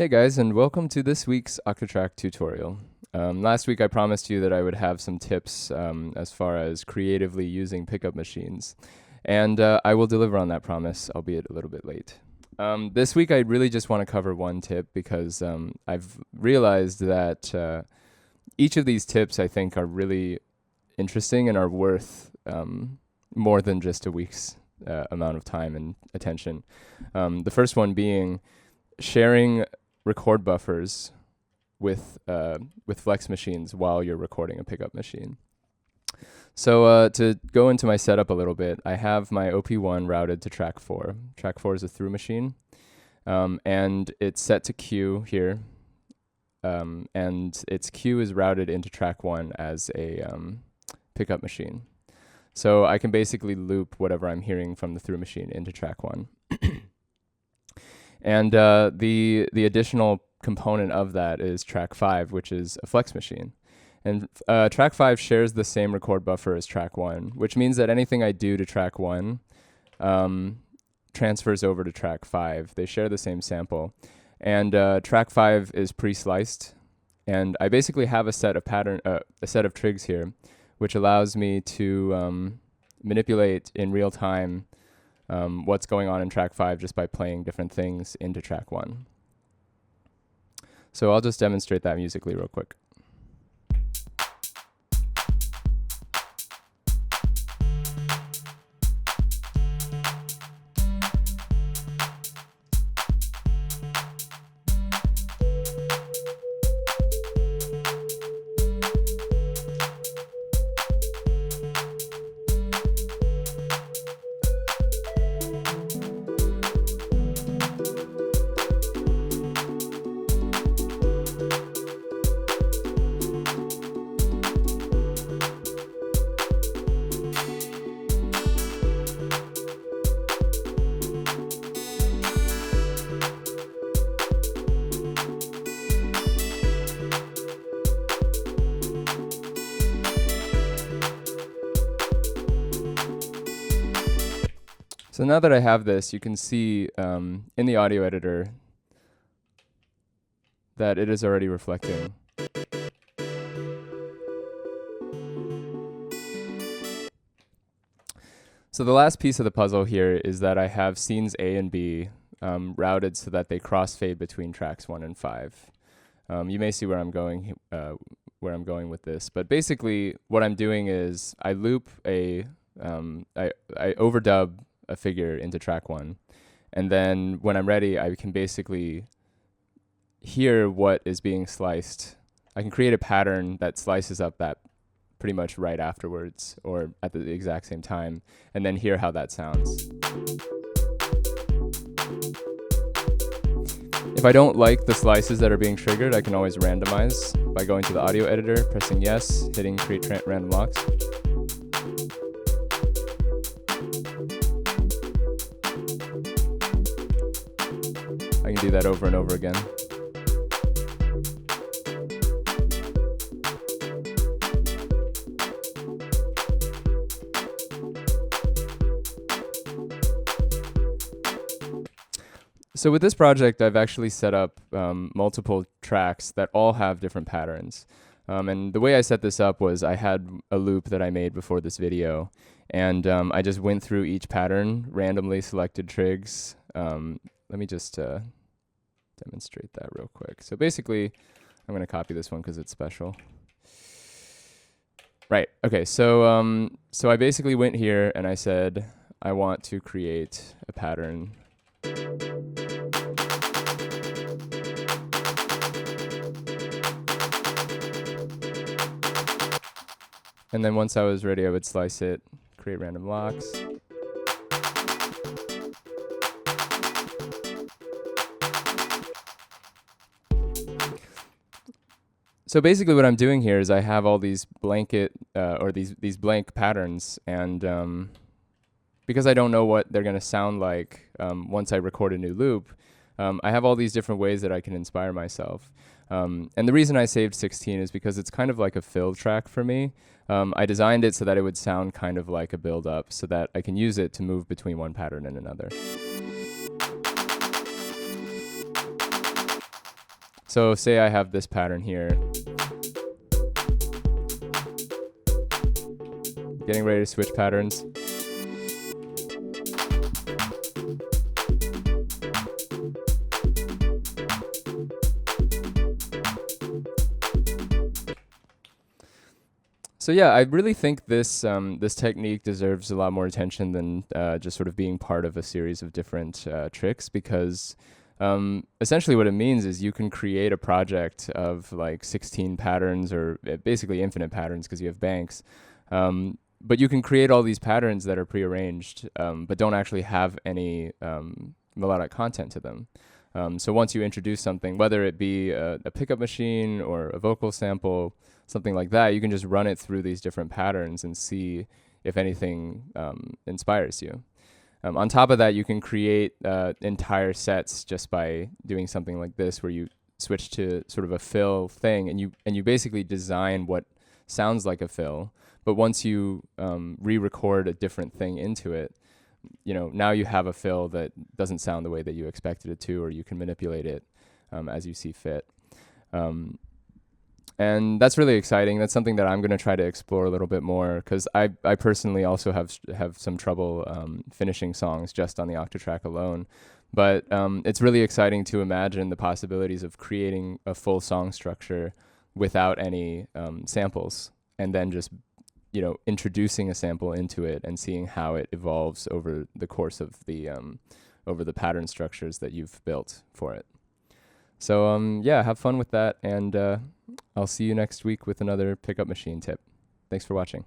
Hey guys, and welcome to this week's Octatrack tutorial. Last week I promised you that I would have some tips as far as creatively using pickup machines, and I will deliver on that promise, albeit a little bit late. This week I really just want to cover one tip because I've realized that each of these tips I think are really interesting and are worth more than just a week's amount of time and attention. The first one being sharing record buffers with flex machines while you're recording a pickup machine. So to go into my setup a little bit, I have my OP1 routed to track 4. Track 4 is a through machine, and it's set to Q here, and its Q is routed into track 1 as a pickup machine. So I can basically loop whatever I'm hearing from the through machine into track 1. And the additional component of that is track 5, which is a flex machine. And track 5 shares the same record buffer as track 1, which means that anything I do to track 1 transfers over to track 5. They share the same sample. And track 5 is pre-sliced. And I basically have a set of trigs here, which allows me to manipulate in real time what's going on in track 5 just by playing different things into track 1. So I'll just demonstrate that musically real quick. So now that I have this, you can see in the audio editor that it is already reflecting. So the last piece of the puzzle here is that I have scenes A and B routed so that they crossfade between tracks 1 and 5. You may see where I'm going with this, but basically what I'm doing is I loop I overdub a figure into track 1, and then when I'm ready I can basically hear what is being sliced. I can create a pattern that slices up that pretty much right afterwards or at the exact same time, and then hear how that sounds. If I don't like the slices that are being triggered, I can always randomize by going to the audio editor, pressing yes, hitting create random locks. I can do that over and over again. So with this project, I've actually set up multiple tracks that all have different patterns. And the way I set this up was I had a loop that I made before this video, and I just went through each pattern, randomly selected trigs. Let me just demonstrate that real quick. So basically, I'm going to copy this one because it's special. Right. Okay. So so I basically went here and I said I want to create a pattern. And then once I was ready, I would slice it, create random locks. So basically what I'm doing here is I have all these blanket or these blank patterns, and because I don't know what they're going to sound like once I record a new loop, I have all these different ways that I can inspire myself. And the reason I saved 16 is because it's kind of like a fill track for me. I designed it so that it would sound kind of like a build-up so that I can use it to move between one pattern and another. So say I have this pattern here. Getting ready to switch patterns. So yeah, I really think this this technique deserves a lot more attention than just sort of being part of a series of different tricks, because essentially what it means is you can create a project of like 16 patterns, or basically infinite patterns because you have banks. But you can create all these patterns that are prearranged, but don't actually have any melodic content to them. So once you introduce something, whether it be a pickup machine or a vocal sample, something like that, you can just run it through these different patterns and see if anything inspires you. On top of that, you can create entire sets just by doing something like this, where you switch to sort of a fill thing, and you basically design what sounds like a fill. But once you re-record a different thing into it, now you have a fill that doesn't sound the way that you expected it to, or you can manipulate it as you see fit. And that's really exciting. That's something that I'm going to try to explore a little bit more, because I personally also have some trouble finishing songs just on the Octatrack alone. But it's really exciting to imagine the possibilities of creating a full song structure without any samples, and then just introducing a sample into it and seeing how it evolves over the course of the pattern structures that you've built for it. So yeah, have fun with that, and I'll see you next week with another pickup machine tip. Thanks for watching.